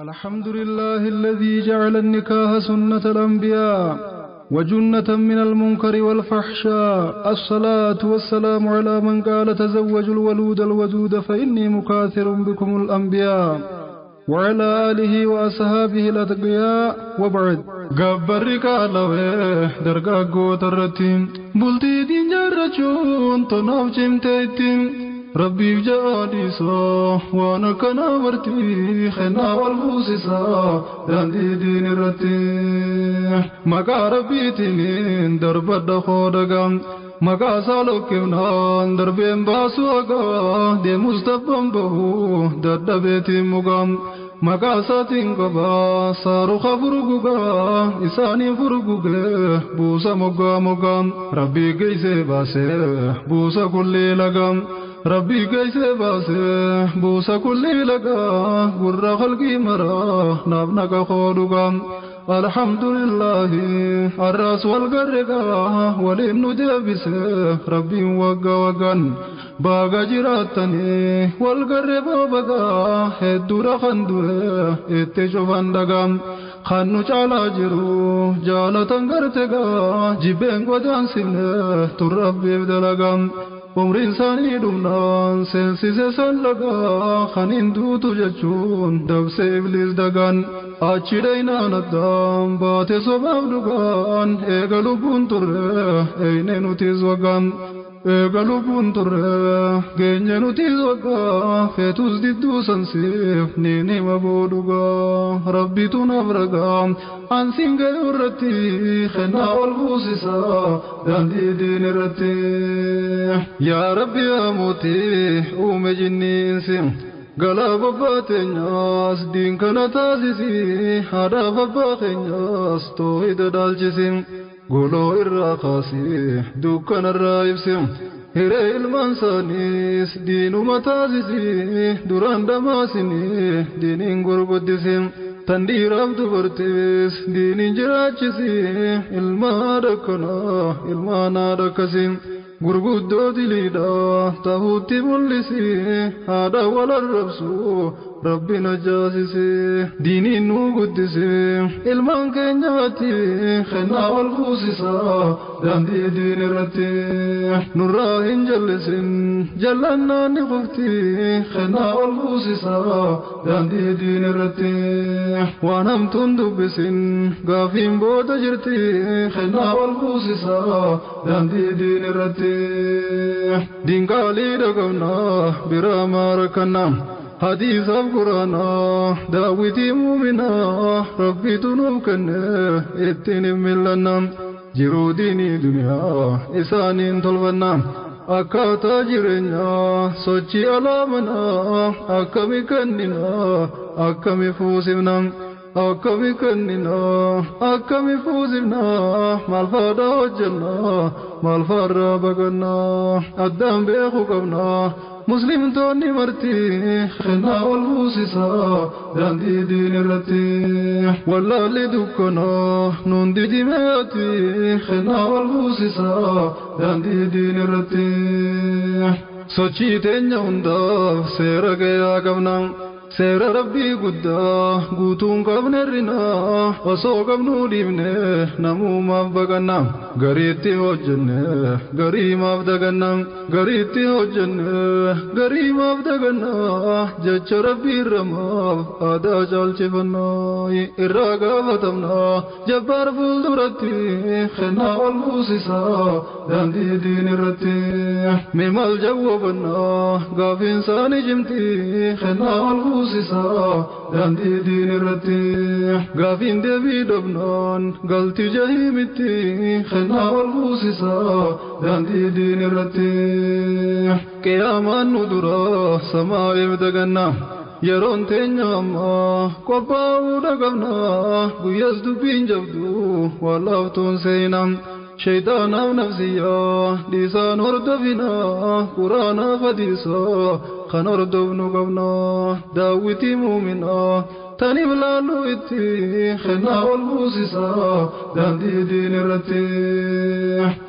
الحمد لله الذي جعل النكاح سنة الأنبياء وجنة من المنكر والفحشاء. الصلاة والسلام على من قال تزوجوا الولود الودود فإني مكاثر بكم الأنبياء وعلى آله وأصحابه الأتقياء. وبعد قبرك على درقا قوت الرتين بلتي دين جرچون تناف جمتيتين ربي جادي سا وانا كنا ورتي خنا والفوسسا داندي دين الرتي مقا ربي تنين درب الدخودقام مقا سالوكيونان دربين باسوغا دي مستقبن بهو دد بيتي مقام مقا ساتين قبا سارو خفرقوغا إساني فرقوغا بوسا مقا مقام ربي قيسي باسي بوسا كل لقام ربي كيسي باسي بوسا كل لقا قرى خلقي مرا نابنك خودقا. الحمد لله الراس والقرقا ولين ندبس ربي وقا وقا باقا جراتني والقرقا بقا هدورا خندوه اتشوفان دقا خانو چالا جرو جالتا قرتقا جبين قدان سنه تربي بدلقا. عمر إنساني دمنان سنسيسي سلقا خانين دوتو جچون دبس إبليس دقان آچي دينا ندام باتي صباب دقان ايقلو بنتر ايني نتيز وقان ايقلو بنتر گيني نتيز وقا فيتوز ديدو سنسيف نيني مبودقا. ربي تنفرقا أنسين غيرتي خنا والفوسسا داندي دين رتي يا ربي يا موتي ومجني انسين قلا باباتي ناس دين كنا تازيسي هذا باباخي ناس توحيد دالجسين قولو الراقاسي دوكنا الرايبسين هيري المنسانيس دينو متازيسي دوران دماسيني دينين قرقودسين تندير عبد برتيس دينين جراچسي علما دكنا علما نادكسين غرغدو دليدا تهوتي ملسي هذا ولا الربسو ربنا جاسسي ديني نو قدسي علمان كنجاتي خنا والفوسسا داندي دين رتي نراهن جلسين جلنا نخفتي خنا والفوسسا داندي دين رتي وانم تندبسين غافين بودا جرتي خنا والفوسسا داندي دين رتي دين قالي دقونا براما ركنا حديث القرآن داويتي مؤمنا ربي تنوكنا اتنم ملنا جرو ديني دنيا إسانين طلبنا أكاتا جرنا سوچي علامنا أكمي كننا أكمي فوسمنا أكمي كننا أكمي فوسمنا مالفادا وجنا مالفارا بغنا أدام بيخو قبنا مسلم توني مرتي خنا والفوسسا داندي دين رتي والله لدكنا نون دي دمياتي خنا والفوسسا داندي دين رتي سوچي تنيا هندا سيرا گيا قبنا سيرا ربي قدا قوتون قبنرنا وصو قبنو ديبنه نمو مفبقنا غريتي هجنه غري مفدقنا غريتي هجنه غري مفدقنا جچ ربي رماف آدا جالچفنا إراغا فتمنا جبار فلدرتي خنا والفوسسا داندي دين رتي ممال جوابنا غافين ساني جمتي خنا والفوسسا داندي دين رتي غافين دبي دبنان غلطي جهيمتي خنا والفوسسا داندي دين رتي قيامان ندرا سماء ابدغنا يرون تنياما قباو دغنا غياس دبين جبدو ولافتون سينام شيطانا ونفسيا لسان هردفنا قرانا فديسا خنردفن قبنا داوتي مؤمنا تاني بلالو إتي خنا والبوسيسا داندي دين الرتي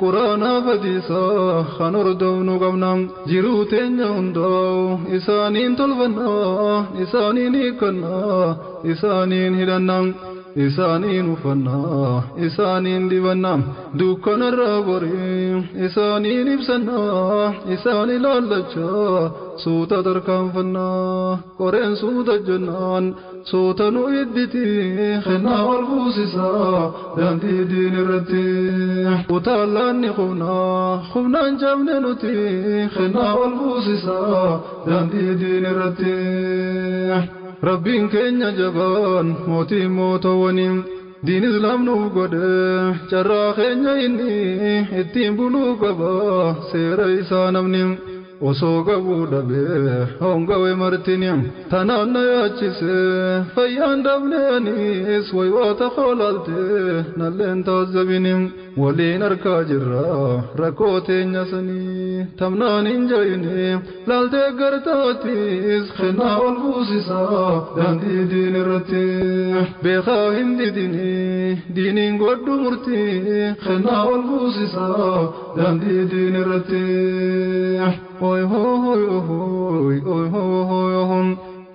قرآن فديسا خنور دونو قبنام جيرو تنيا هندو إسانين طلبنا إسانين إكنا إسانين هدنام إسانين فنا إسانين ديوانا دوكان الرابوري إسانين إبسنا إسانين لالجا سوتا دركان فنا قرين سوتا جنان سوتا نويدتي خنا والبوسيسا داندي دين الرتي وطالاني خبنا جامن نتي خنا والبوسيسا داندي دين الرتي ربين كينيا جبان موتي موتوانيم دين اسلام نو غده چرا كينيا اني اتيم بلو غبا سير إسانمنيم osoo gabuu dhabee hongawee martiniim tanaan na yaachise fayyaan dhabneenis waywaata qoolaaltee nalleen taazzabinim waliin arkaa jirra rakkoo teenya sanii tamnaan hin jayine laaltee gartaatis kennaa ol buusisaa daandii diin irratti beekaa hin didini diiniin godhu murtii kennaa ol buusisaa daandii diin irratti oy hoy oy hoy hoy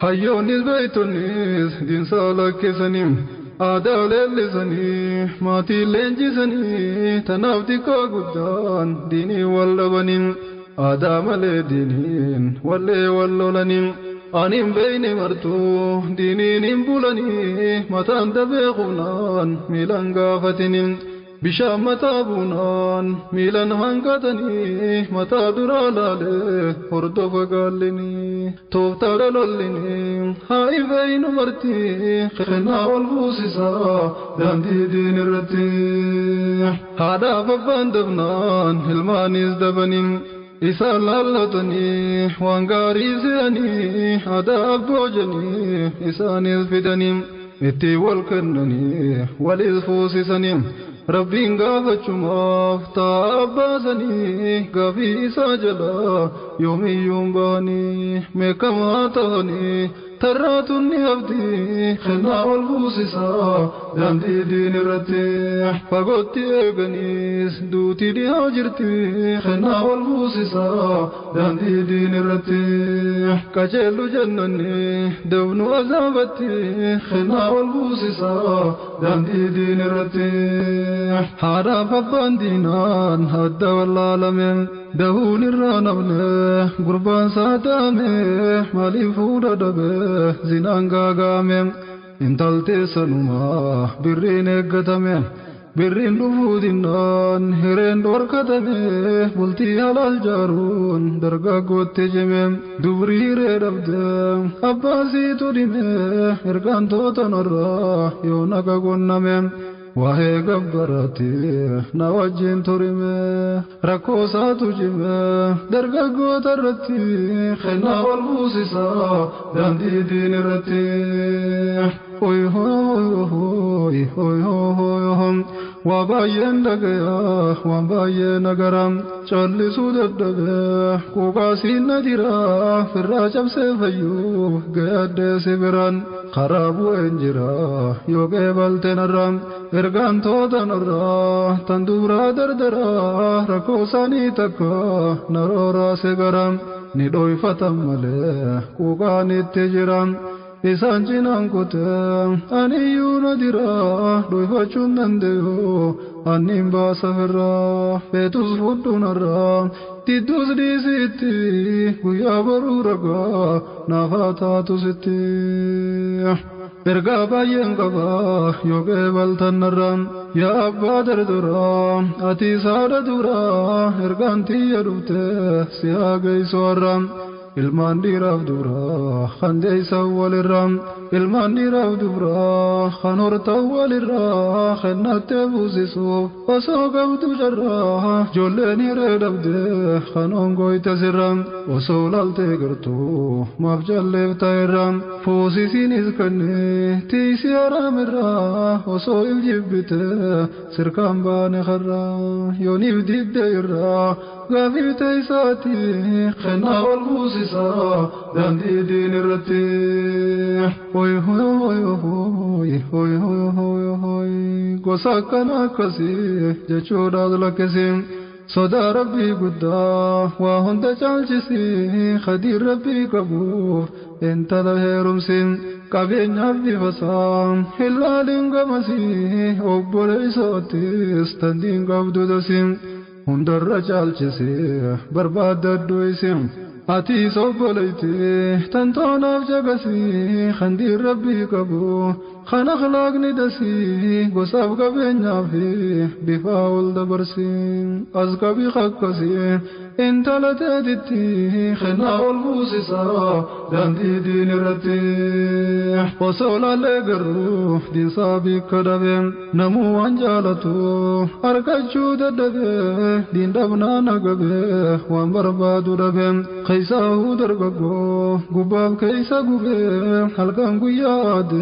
hayyonis beeytonis dinsaala keessanim aadaa leellisanii maatii leenjisanii tanaaf xiqqaa guddaan diinii wal dhabanin aadaa malee diiniin wallee wal lolanin anin beeyne martuu diiniin hin bulanii mataan dabee qubnaan miilan gaafatinin bishaan mataa buunaan miilan hanqatanii mataa duraa laalee hordofa gaallinii tooftaadha lollinii haa ifeeynu martii kennaa ol buusisaa daandii diin irratti haadhaaf abbaan dabnaan ilmaanis dabanin isaan laallatanii waan gaarii se'anii aadaa abboojanii isaanis fidanii itti wal kennanii walis fuusisanii Rabbiin gaafachumaaf ta'a baasanii gaafii isaa jalaa yoomiyyuun bahanii meekamaa ta'anii tarraatuun ni haftii kennaa ol buusisaa daandii diin irratti fagootti eeganiis duutii dhihaa jirti kennaa ol buusisaa daandii diin irratti qajeellu jannanni dabnu azaabatti kennaa ol buusisaa daandii diin irratti haadhaaf abbaan diinaan adda wallaalameen dahuun irraa nafne gurbaan saatame maaliif fuudha dhabe zinaan gaagame intaltee sanumaa birriin eeggatame birriin dhufuu dinnaan hireen dhorkatame bultii halaal jaaruun dargaggootti jime dubri hiree dhabde abbaasiitu dhime ergaantoota narraa yoo naga gonname waa'ee gabbaraatti na wajjin turime rakkoo isaatu cime dargaggoota irratti kennaa ol buusisaa daandii diin irratti oy hoy hoy hoy waa baay'een dhagayaa waan baay'ee nagaram callisuu dadhabee quuqaasiin na jira firraa cabsee fayyuu gayaddee si biraan karaa bu'een jira yoo qeebalte narraan ergaantoota narraa tan duraa dardaraa rakkoo isaanii takka narooraa si garam ni dhoyfatan malee quuqaan itti jiran isaan cinaan kutee aniyyuu na diraa dhoyfachuun dandeeyu anniin baasa firraa feetus fudhu narraa didduus dhiisitti guyyaa boruu ragaa naafaa taatu sitti ergaa baay'een qabaa yoo qeebaltan narraan yaa abbaa darduraa ati saada duraa ergaan tiyya dhuftee si haa geessu har'aan ilmaan dhiiraaf duraa kan deeysan walirraa ilmaan dhiiraaf duraa kan hortan walirraa kennattee buusisuuf osoo qabdu carraa ijoolleen hiree dhabdee kan ongoyte sirraa osoo laaltee gartuu maaf jalleefta irraa fuusisiinis kennee tiisi haraamirraa osoo il jibbite sirkaan baane karraa yooniif didde irraa غافي تيساتي خنا والبوسسا داندي دين الرتي هوي هوي هوي هوي هوي هوي هوي هوي قساكنا كسي جچودا لكسي صدا ربي قدا وهند جالجسي خدير ربي قبوف انت دهرم سن كابينيا بفسام هلالين غمسي اوبولي سوتيس تندين قبدو دسين هندر جالجسي برباد دويسين ati sobolayti tantonaaf jagasi khandir rabbi qabu khana khalaqni dasi gosaaf qabeenyaaf bifa ol dabarsi azqabi khakkasi intalatetitti khana ol busisa dandi dinirati wasolale garru din sabi kadabe namu anjalatu arkachu dadabe din dabna nagabe wan barbadu dabe خيساه دربكو غباب كيسا غبه حلقان غياد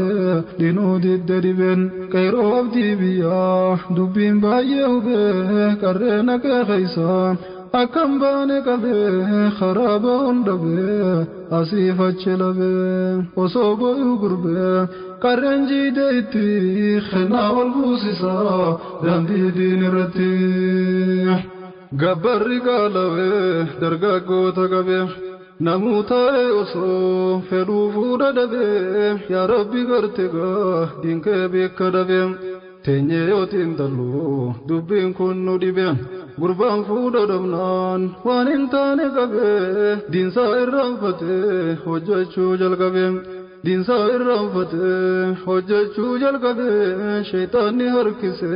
دينود الدربن كيرو عبدي بيا دبين بايو به كرنا كيسا أكم بانك به خراب هندبه أسيف أجلبه وصوب يقربه كرنجي ديتي خنا والبوسسا داندي دين رتي gabbarri qaalawe dargaggoota qabe namuu taa'e osoo fedhuu fuudha dhabe yaa rabbi garte gaa diinkee beekka dhabe teenyee yootiin dalluu dubbiin kun nu dhibe gurbaan fuudha dhabnaan waan hin taane qabe diinsaa irraanfate hojjechuu jalqabe diinsaa irraanfate hojjechuu jalqabe sheeyxaanni harkise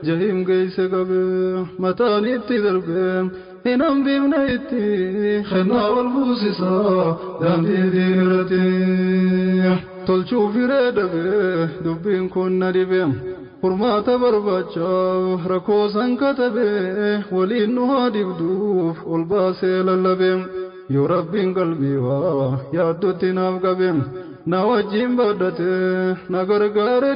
jahim geeyse qabe mataan itti darbe hin hambifne itti kennaa wal buusisa daandii diin irratti tolchuu firee dhabe dubbiin kun na dhibe furmaata barbaachaaf rakkoo san katabe waliin nu haa dibduuf ol baasee lallabe yoo rabbiin qalbii waa yaaddutti naaf qabe na wajjin baddate na gargaare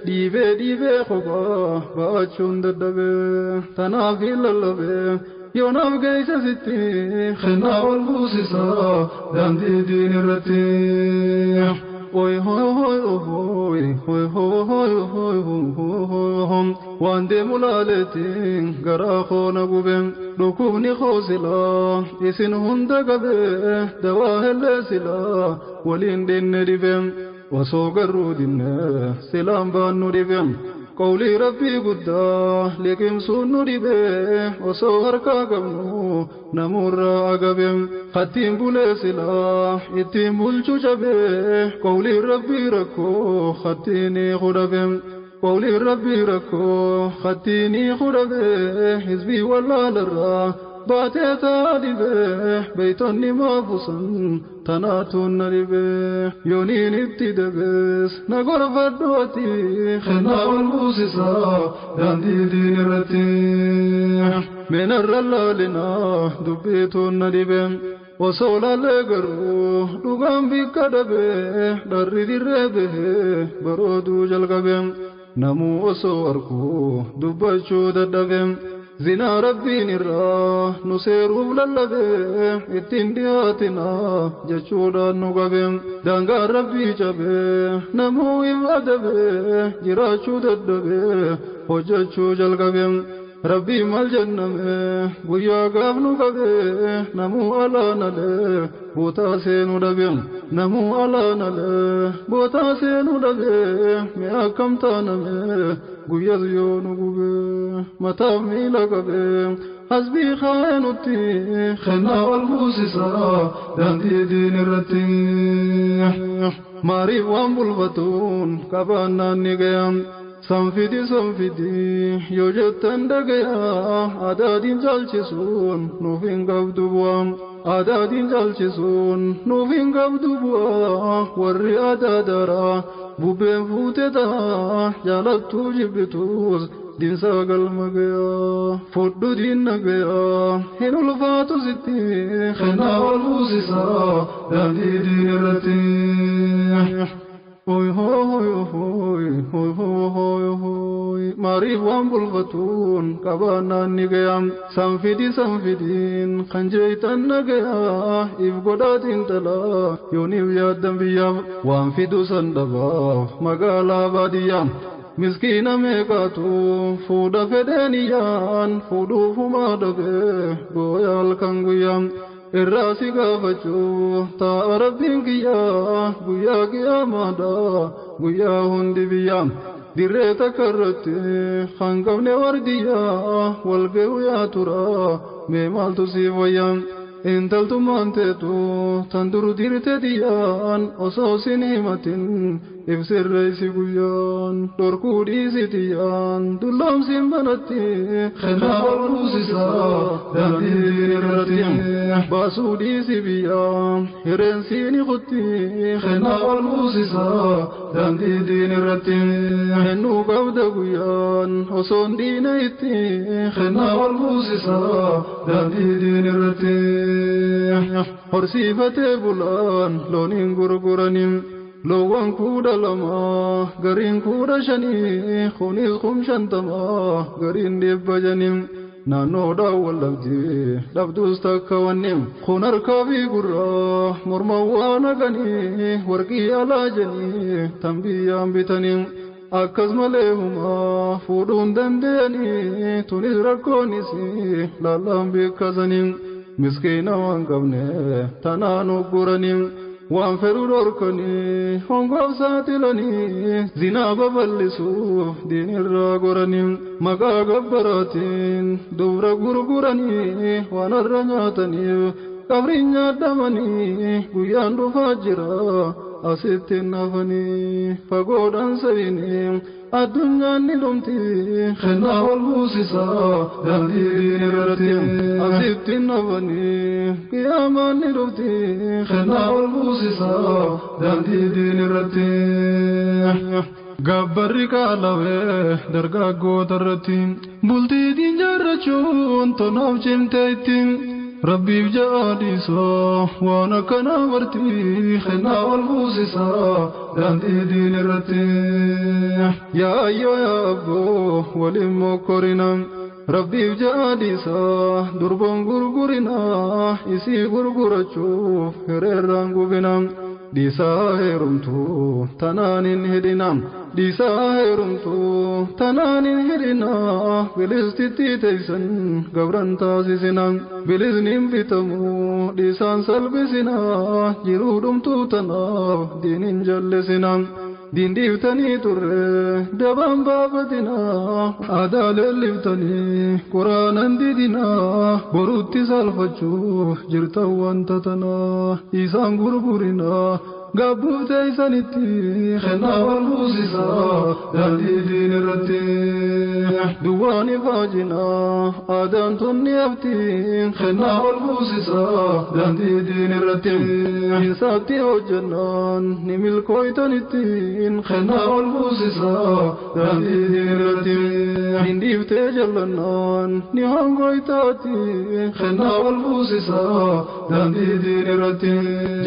dhiibee kophaa ba'achuun dadhabe tanaaf hin lallabe yoo naaf geeyse sitti kennaa wal buusisa daandii diin irratti oy hoy hoy hoy hoy hoy hoy hoy hoy waan deemu laaleetiin garaa koona gube dhukkubni koosila isin hunda qabe dawaa helleesila waliin dinne dhibe osoo garruu dinne silaan baannu dhibe qawlii rabbii guddaa liqimsuun nu dhibe osoo harkaa qabnu namurraa agabe hattiin bulee silaa ittiin bulchu cabe qawlii rabbii rakkoo hattiinii hudhabe qawlii rabbii rakkoo hattiinii hudhabe hizbii wallaalarraa baatee taa dhibe beeytonni maafusan tanaatuun na dhibe yooniin itti dabees na gorfadhooti kennaa wal buusisa daandii diin irratti meenarra laalinaa dubbiituun na dhibe osoo laalee garuu dhugaan bikka dhabe dharri dirree bahee barooduu jalqabe namuu osoo arkuu dubbachuu dadhabe zinaa rabbiin irraa nu seeruuf lallabe ittiin dhiyaatina jechuudhaan nu qabe daangaan rabbii cabe namuu if adabe jiraachuu dadhabe hojjechuu jalqabe rabbii mal jenname guyyaa gaaf nu qabe namuu alaanalee bootaa seenuu dhabe namuu alaanalee bootaa seenuu dhabe mee akkam taaname guyyas yoo nu gube mataaf miila qabe hasbii kaayenutti kennaa wal buusisa daandii diin irratti maariif waan bulfatuun qabaannaan ni gayam sanfidi yoo jettan dhagaya adaadiin caalchisuun nuuf hin qabdu bu'aa adaadiin caalchisuun nuuf hin qabdu bu'aa warri adaadaraa bubbeen fuute ta'a jaalattuu jibbituus diinsaa galma gayaa fudhu diinna gayaa hin ulfaatu sitti kennaa wal buusisa daandii diin irratti hoy hoy hoy hoy hoy hoy hoy maariif waan bulfatuun qabaannaan ni gayam sanfidiin kan jeeytan nagayaa if godhaatiin talaa yooniif yaaddan biyyaaf waan fidu san dhabaaf magaalaa baadiyyaa miskiina meeqaatu fuudha fedheeniyyaan fuudhuufumaa dhabee gooyaa halkan guyyaan irraa si gaafachuu ta'a rabbiin kiyyaa guyyaa qiyaamaadhaa guyyaa hundi biyyaa dirree takka irratti kan qabne wardiyyaa wal ga'uyaa turaa mee maaltu siif wayyaa intaltummaan teetu tan dur dirte diyyaan osoo sin himatin ibsirreeysi guyyaan dhorkuu dhiisitiyyaan dulloomsin banatti kennaa ol buusisaa daandii irratti baasuu dhiisi biyyaa hireensiini kutti kennaa ol buusisaa daandii irratti hennuu qabda guyyaan osoon diina itti kennaa ol buusisaa daandii irratti horsiifatee bulaan looniin gurguranin loowwan 12 gariin 15 kunis 50 gariin 100 naannoodhaan wal dhabdus takka wanni kun harkaa fi gurraa morman waan haqanii warqii alaa janii tan biyyaan bitanii akkas malee humaa fuudhuun dandeenii tunis rakkoonis laallaan beekasanii miskiina waan qabne tanaan ugguranii waan fedhu dhorkanii hongoof saaxilanii zinaa babal'isuuf diinirraa goranii maqaa gabbaraatiin dubra gurguranii waan har'a nyaataniif qabriin nyaadhamanii guyyaan dhufaa jira asitti nafanii fagoodhaan sayinii addunyaan ni dhumti kennaa ol buusisaa daandii irratti asitti nafanii qiyaamaan ni dhufti kennaa ol buusisaa daandii irratti gabbarri qaalawee dargaggoota irratti bultiitiin jaarrachuun tonaaf cimtee ittiin rabbiif jaadisoo waan akkana bartii kennaa ol buusisaa daandii irratti yaa ayyoo yaa abboo waliin mokkorina rabbiif jaadisaa durboon gurgurinaa isii gurgurachuuf hireerraan gubina dhiisaa heerumtuu tanaanin hidhina dhiisaa heerumtuu tanaanin hidhina bilistitti teeysan gabran taasisina bilisniin bitamuu dhiisaan salbisina jiruu dhumtuu tanaaf diinin jallisina diindiiftanii turre dabaan baafatina aadaa leelliftanii quraanan didina boruutti salphachuuf jirtan wanta tanaa isaan gurgurina gabbuu teeysanitti kennaa ol buusisaa daandii irratti duwwaan ifaajinaa aadaan tunni haftiin kennaa ol buusisaa daandii irratti insaatti hojjannaan ni milkooytanittiin kennaa ol buusisaa daandii irratti hindiiftee jallannaan ni hongoytaati kennaa ol buusisaa daandii irratti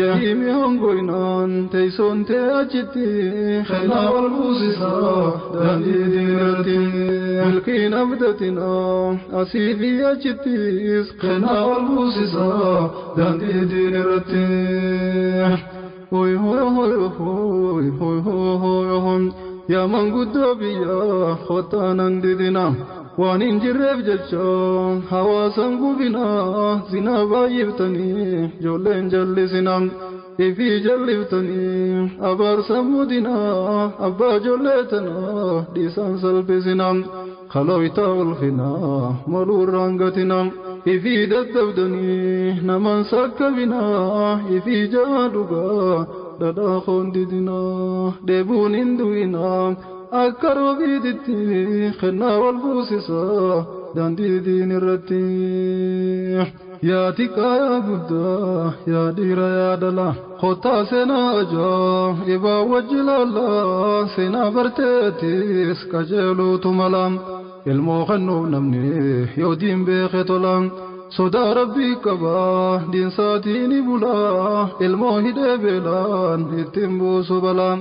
jahiimi hongoynaa teeysoon tee achitti kennaa ol buusisaa daandii irratti milkiin abdatina asii fi achittis kennaa ol buusisaa daandii irratti hoy hoy hoy hoy hoy hoy hoy yaa manguddoo biyyaa hottaanan didina waan hin jirreef jecha hawaasan gubina zinaa baay'iftanii ijoolleen jallisina ifii jalliftanii abaarsa mudinaa abbaa ijoolleetanaa dhiisaan salphisina kalooytaa ulfinaa maluurraan gatina ifii daddabdanii naman sakkabinaa ifii jaa dhugaa dhadhaa koondidinaa deebuun hin du'inaa akka roobiititti kennaa wal buusisaa daandii irratti yaa xiqqaa yaa guddaa yaa dhiira yaa dhalaa kottaa seenaa ajaa ibaa wajji laallaa seenaa barteetis qajeeluutu mala ilmoo kennuuf namni yoo diin beeke tola sodaa rabbii qabaa diinsaatiin bulaa ilmoo hidhee beelaan ittiin buusu balaa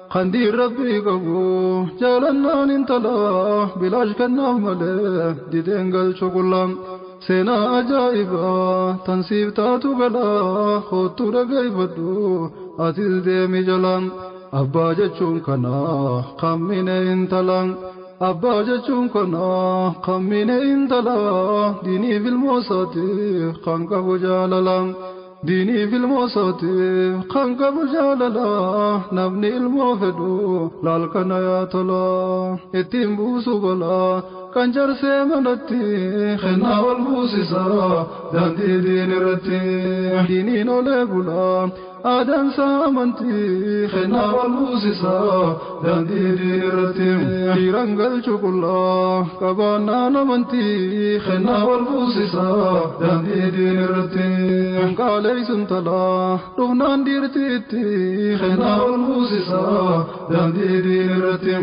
خندي ربي قبو جالنا ننتلا بلاش كنا ملي ديدين قل شغلان سينا أجائبا تنسيب تاتو غلا خوتو رغي بدو أتل ديمي جلان أبا جچون كنا قمين انتلان أبا جچون كنا قمين انتلا ديني في الموسط خانقا وجاللان ديني في الموسط خانقا وجاللا نبني الموفدو لالكنا يا طلا اتم بوسو بلا كنجر سيمنتي خنا والبوسيسا داندي دين رتي ديني نولي بلا آدم سامنتي خنا والبوسيسا داندي دين رتي ديرانغل شكلا كبانا نمنتي خنا والبوسيسا داندي دين رتي قالي سنتلا رفنان ديرتي خنا والبوسيسا داندي دين رتي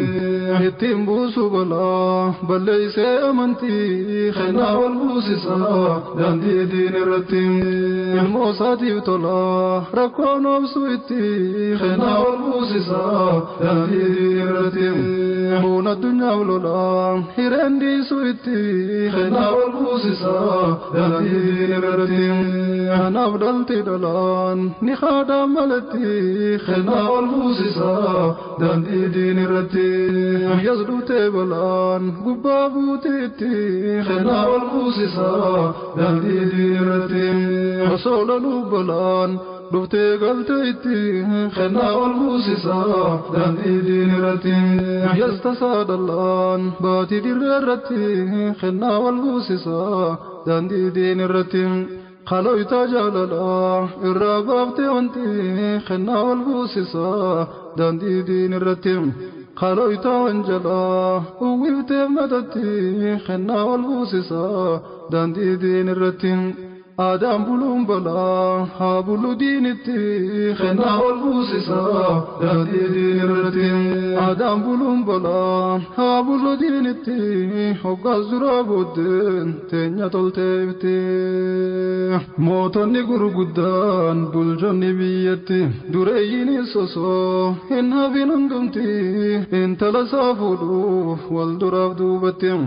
اتم بوسو بلا بلي سيمنتي خنا والبوسيسا داندي دين رتي الموساتي وطلا ركون وبسويتي خنا والبوسيسا داندي دين رتي هون الدنيا ولولا هيرندي سويتي خنا والبوسيسا داندي دين رتي أنا بدلتي دلان نخادا ملتي خنا والبوسيسا داندي دين رتي يزدو تبلان قبابو تيتي خنا والبوسيسا داندي دين رتي رسول البلان دفتي قلتيتي خنا والبوسيسا داندي دين رتي يستصاد اللان باتي دير رتي خنا والبوسيسا داندي دين رتي خلو يتجللا الربابتي وانتي خنا والبوسيسا داندي دين رتي خلو يتوانجلا وويفتي مدتي خنا والبوسيسا داندي دين رتي آدم بلوم بلا ها بلو دينتي خنا والبوسيسا داندي دين رتي آدم بلوم بلا ها بلو دينتي هوكا زرا بودن تنيا تولتي موتني غرغدان بلجني بيتي دريني سوسو إنها بنندمتي انت لسافلو والدراب دوبتي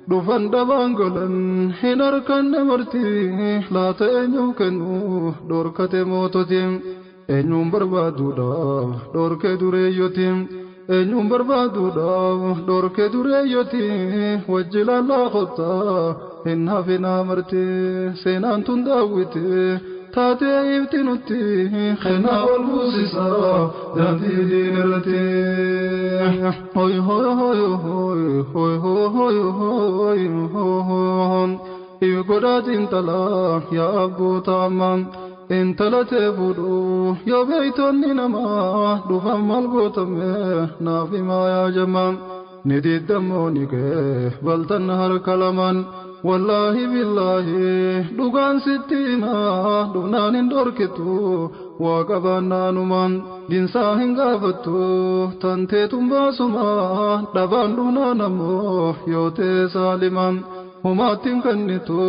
دفن دبانغلن هنر كن مرتي لا تنيو كنو دوركة موتتي انيوم بربادو دا دوركة دوريوتي انيوم بربادو دا دوركة دوريوتي وجلا لا خطا إنها فينا مرتي سينان تنداوتي تاتي ايبتي نتي خنا والبوسيسا داندي دين رتي هوي هوي هوي هوي هوي هوي هوي هوي يقولات انتلا يا أبو تامام انتلا تفودو يا بيتني نما دفم البوتم نافي ما يا جمام ندي دموني كه بلتن هر كلمان والله بالله دوغان ستينا دونان دوركتو وقبانا نمان دينسا هنغافتو تنتي تنباسما دبان دونا نمو يوتي سالمان هما تنكنتو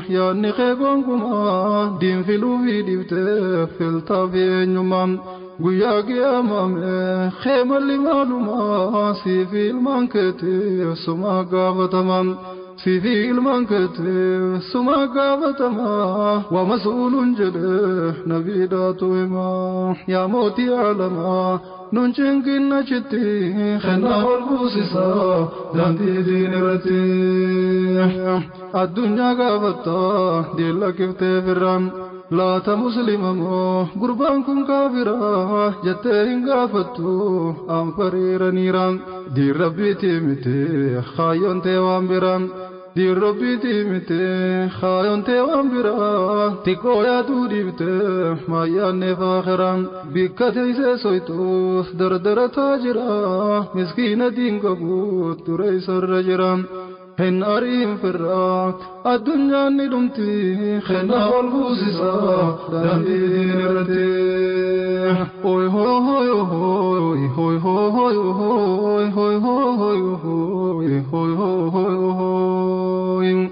يا نخي غنغما دين فيلو في ديبتي فيلتا في نيومان گویا گیا مامے خیمل معلومہ سیفی المانکتی سما گاوتمان سيفي المنكتب سما قافتما ومسؤول جده نبيداتهما يا موتي علما ننشنكن نشتي خنا والبوسيسا داندي دين رتي الدنيا قافتا ديلا كفتي فران لا تمسلممو قربانكم كافرا جتين قافتو أم فرير نيران دي ربي تيمتي خايون تيوان بران دي ربي تيمتي خايون تيوان بران تيكو يا دوري بتي ما ياني فاخران بكتي سيسويتو دردر تاجرا مسكين دين قبوت تريس الرجران هن أريم فرا الدنيا ندمتي خنا والبوسيسا داندي دين رتي هوي هوي هوي هوي هوي هوي هوي هوي هوي هوي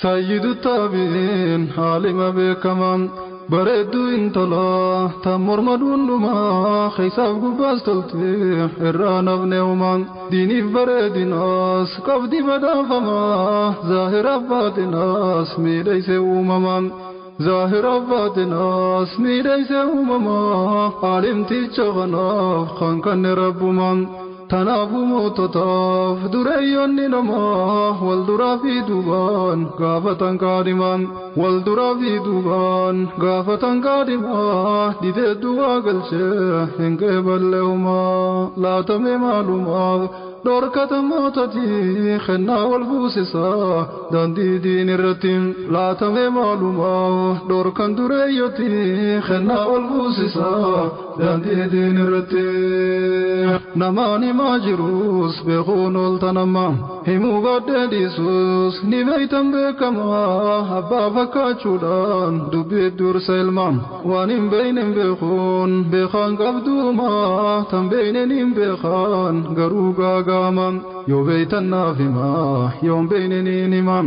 سيد التابعين عالم بكمان bareeddu intala tan mormaduun dhumaa keessaaf gubbaas tolte irraa nafne uumaan diiniif bareedinaas qabdi badhaafamaa zaahiraaf baatinaas miidhayse uumamaan zaahiraaf baatinaas miidhayse uumamaa aalimticha kanaaf kan kanne rabbumaan tanaafuu moototaaf dureeyyoonni namaa wal duraa fi duubaan gaafatan kaadhimaan wal duraa fi duubaan gaafatan kaadhimaa didee duwwaa galchee hin qeeballe humaa laatame maalumaaf dhorkata mootatii kennaa wal buusisaa daandii diin irratti laatame maalumaaf dhorkan dureeyyotii kennaa wal buusisaa daandii diin irratti namaan himaa jirus beekuun ooltanama himuu baddee dhiisus ni beeytan beekamaa abbaa fakkaachuudhaan dubbii dursa ilmaa waan hin beeynen beekuun beekaan qabduumaa tan beeynen hin beekaan garuu gaagaaman yoo beeytan naaf himaa yoon beeyneniin himaa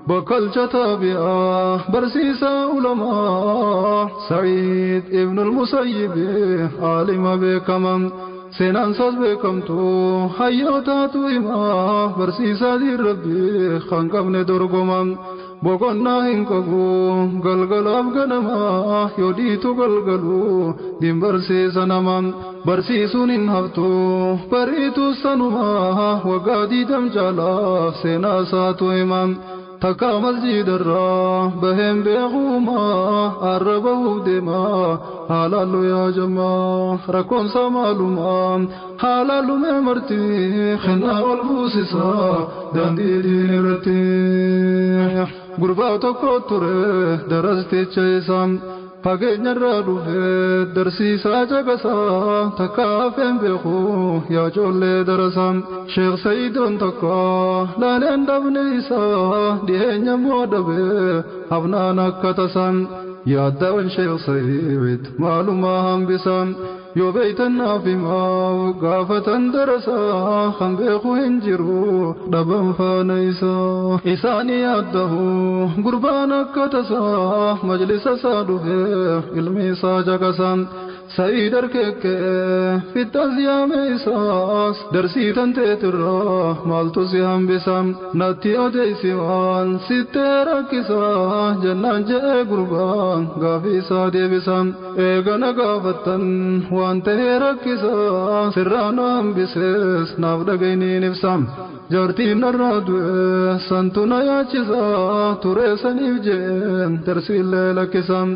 bakkalcha taabi'aa barsiisaa ulamaa Sa'iid ibnul Musayyib aalima beekaman seenaansaas beekamtu hayyootaatu himaa barsiisaatiin rabbii kan qabne dorgoman boqonnaa hin qabu galgalaaf ganamaa yoo dhiitu galgalu din barsiisa naman barsiisuun hin haftu bariitu sanumaa waggaa 20 caalaa seenaasaatu himan takka masjidarraa baheen beekuumaa arrabahuuf deemaa haalaallu yaa jamaa rakkoonsa maalumaa haalaallume martii kennaa wal buusisaa daandii diin irratti gurbaa tokko ture darasticha isaan fageenyarraa dhufee darsiisaa caqasaa takka hafeen beeku yaa ijoollee darasaa Sheekh Sa'iidoon takka laaleen dhabne isaa dhiyeenya moodabee hafnaan akka tasan yaaddawan Sheekh Sa'iid maalumaa hambisaan yoo beeytan naaf himaa gaafatan darasaa kan beeku hin jiru dhaban faana isaa isaanii yaaddahu gurbaan akka tasaa majlisa isaa dhufee ilmi isaa caqasan Sa'iid harkeekkee fixxas yaame isaas darsii tanteetirraa maaltu si hambisan natti odeysi waan sittee rakkisaa jennaan je'ee gurbaan gaafii isaa deebisan eegana gaafattan waan ta'ee rakkisaa sirraa na hambisees naaf dhagayniin ibsam jaartiin narraa du'e santu na yaachisaa turee saniif jeen darsiillee lakkisan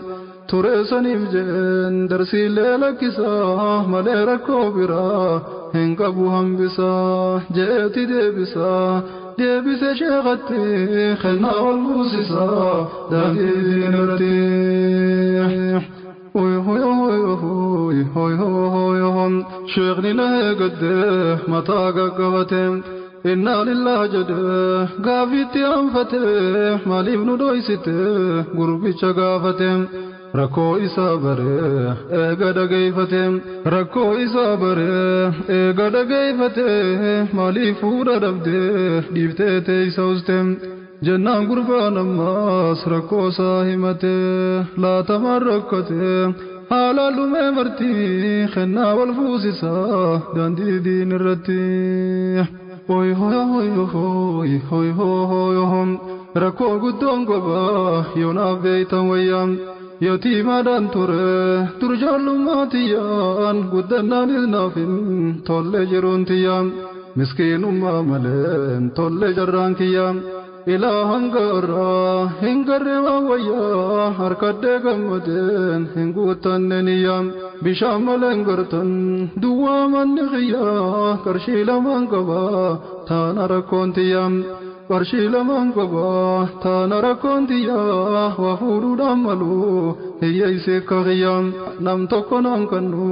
turee saniif jeen darsiillee lakkisaa malee rakkoo biraa hin qabu hambisaa je'eeti deebisaa deebise sheekatti kennaa wal buusisaa daandii diin irratti hoy hoy hoy hoy hoy hoy hoy sheekni na eegadde mataa gaggabate inna lillahi jedhe gaafitti anfate maaliif nu dhoysite gurbicha gaafate rakkoo isaa baree eega dhageeffate rakkoo isaa baree eega dhageeffate maaliif fuudha dhabdee dhiiftee teeysa uste jennaan gurbaan ammaas rakkoo isaa himate laatamaan rakkate haala lumee martii kennaa wal fuusisaa daandii diin irratti hoy hoy hoy hoy hoy hoy hoy rakkoo guddoon gobaa yoonaaf beeytan wayyaan yatiimaadhaan ture durjoollummaa tiyyaan guddannaanis naafin tollee jiruun tiyyaan miskiinummaa maleen tollee jarraan kiyyaan ilaa hanga irraa hin garreemaan wayyaa harkadhee gammadeen hin guuttanne niyyaan bishaan maleen gartan duwwaa manni kiyyaa qarshii lamaan qabaa taana rakkoon tiyyaan qarshii lamaan qabaa taana rakkoon tiyyaa waa fuudhuudhaan maluu hiyyeessee akka kiyyaan nam tokko naan kannu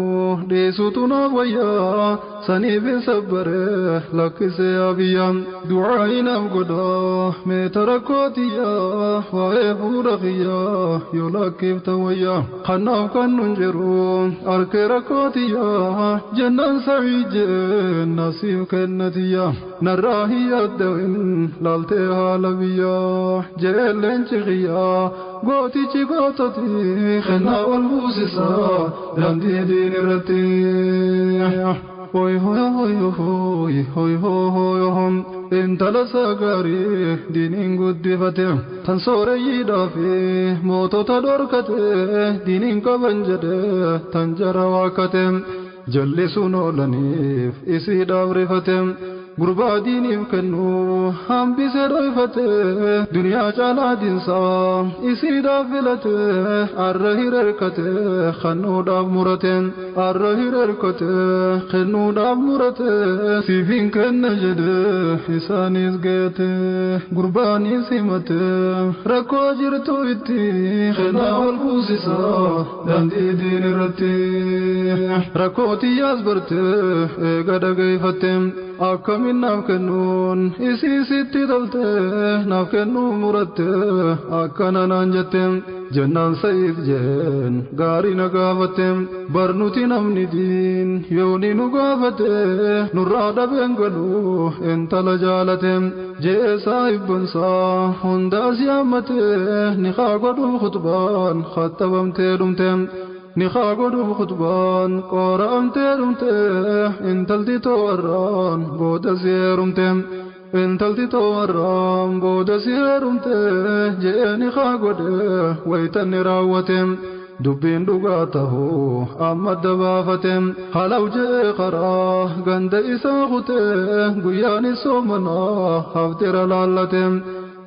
dhiisuutu naaf wayyaa saniif hin sabbaree lakkisee abiyyaan du'aayi naaf godhaa meeta rakkoo tiyyaa waa'ee fuudha kiyyaa yoo lakkiifta wayyaa kannaaf kannuun jiru harkee rakkoo tiyyaa jennaan Sa'iid jeen nasiif kenna tiyyaa narraa hin yaadda'in laaltee haala biyyaa jeelleen cikiyyaa gootichi goototi خنا والبوسسا داندي دين الرتي هوي هوي هوي هوي هوي هوي هوي انت لساقاري دينين قد فتح تنصوري دافي موتو تدوركته دينين كبنجده تنجر واكته جلسوا نولنيف اسي دابر فتح غربا دينيف كنو هم بسروفته دنيا جالا دينسا اسي دافلته الرهي ركته خنو داب مرته الرهي ركته خنو داب مرته سيفين كنجد إسانيس قيته غرباني سيمته ركو جرتو اتي خنا والبوسسا داندي دين رتي ركو تياز برته ايقاد قيفتم أكمل نافكنون إسي ستي دلته نافكنون مرته أكنا نانجتم جنان سيف جن غاري نقافتم برنوتي نمني دين يوني نقافته نرادا بينقلو انت لجالتم جيسا ابنسا هندا سيامته نخاقدو خطبان خطبم تيرمتم نخاقدو خطبان قرام تيرمته انتلتي توران بود سيرمتم انتلتي تورام بود سيرمته جيني خاقده ويتني راوتم دبين دقاته أما الدبافتم حلو جي قراه غند إساغته قياني سومنا هفتر لالتم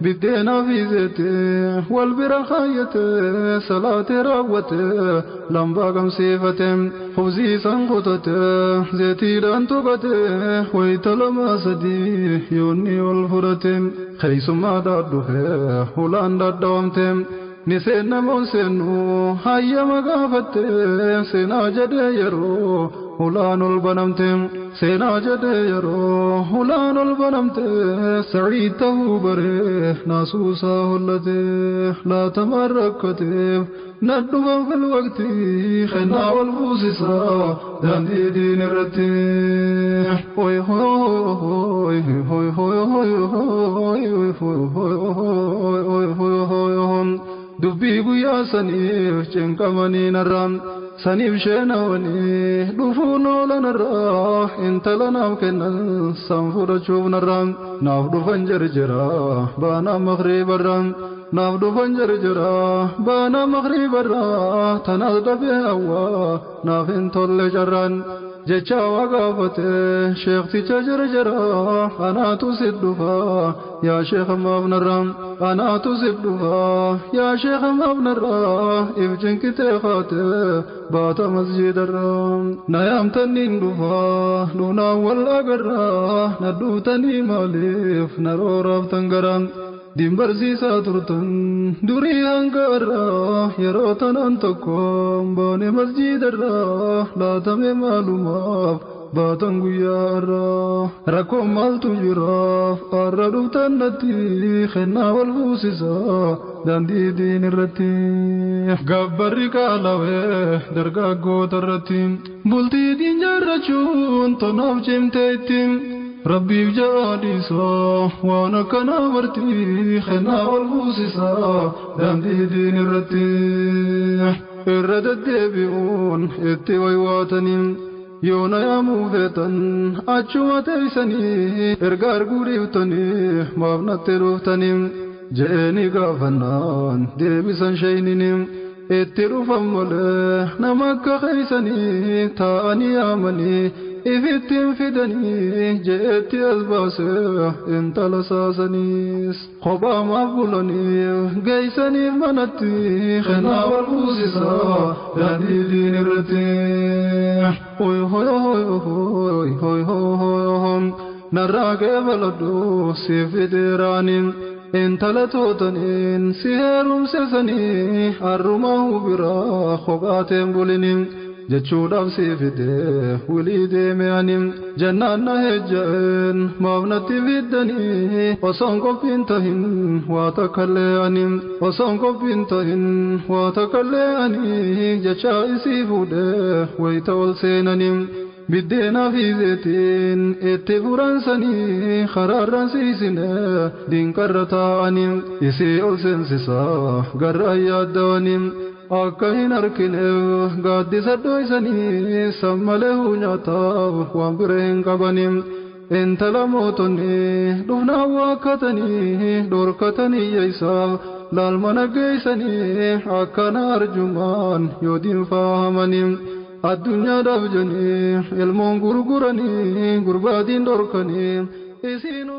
بدينا في زيته والبرخايته صلاة راوته لمبا قمسيفتم خوزي سنقطته زيتي لانتقته ويتلما سدي يوني والفرتم خيسما دادوه هلان دادوامتم نسينا موسنو هيا مغافته سينا جده يرو هلان البنمتم سينا جده يرو هلان البنمته سعيته بره ناسوسا هلته لا تمركته ندوبا في الوقت خنا والبوسسا داندي دين الرتي هوي هوي هوي هوي هوي هوي هوي هوي هوي دبي قيا سنيف جنكمني نرام سنيف شنوني دفونو لنرا انت لنا كنن سنفور شوف نرام نافدو فنجر جرا بانا مغرب الرام نافدو فنجر جرا بانا مغرب الرا تنادى في هوا نافن طل جران جچا وقافته شيخ تجر جرا انا تصدفا يا شيخ مبنرام انا تصدفا يا شيخ مبنرا ابجن كتفاته بات مسجد الرام نيام تنين دفا لونا والاقرا ندو تني مالف نرو رب تنگرام دين برسيسا ترتن دوري هنگارا يروتن انتكم باني مسجد الرا لا تمي معلوماف باتن گيارا ركم مال تجراف اردو تنتي خنا والفوسسا داندي دين الرتي غبري كالاوه درگا گوت الرتي بولتي دين جرچون تناف جمتيتم ربي بجاديسا وانا كنا ورتي خنا والبوسسا داندي دين الرتي الردد ديبئون اتي ويواتنين يونا يا موفيتن اچو تيسني ارغار غوريوتني مابنت روفتنين جيني غافنان ديبسن شينين اترو فمله نمك خيسني تاني امني إفتم فدني جئت أزباسه انت لساسنيس خبا مقبولني قيسني منتي خنا والبوسسا داندي دين الرتي هوي هوي هوي هوي هوي هوي نراك بلدو سيفترانين انت لتوتنين سيرم سسني أرمه برا خباتم بولنين جچوداف سيفده وليده ميانيم جنان هجن مابنتي فيدني وسونكو بنتهن واتكليانيم وسونكو بنتهن واتكلياني جچا سيفده ويتول سينانيم بدينا في زيتين اتفران سني خراران سيسنا دين كرتانيم اسي اول سنسسا غر ايادانيم akka hin arkineef gaaddisa dhoysanii sammalee hunyataaf waan bira hin qabanim intala mootonni dhufnaa waakkatanii dhorkatanii yeeysaaf laal mana geeysanii akkana arjumaan yoo dinfaahamanim addunyaadhaaf janii ilmoon gurguranii gurbaadiin dhorkanii isiin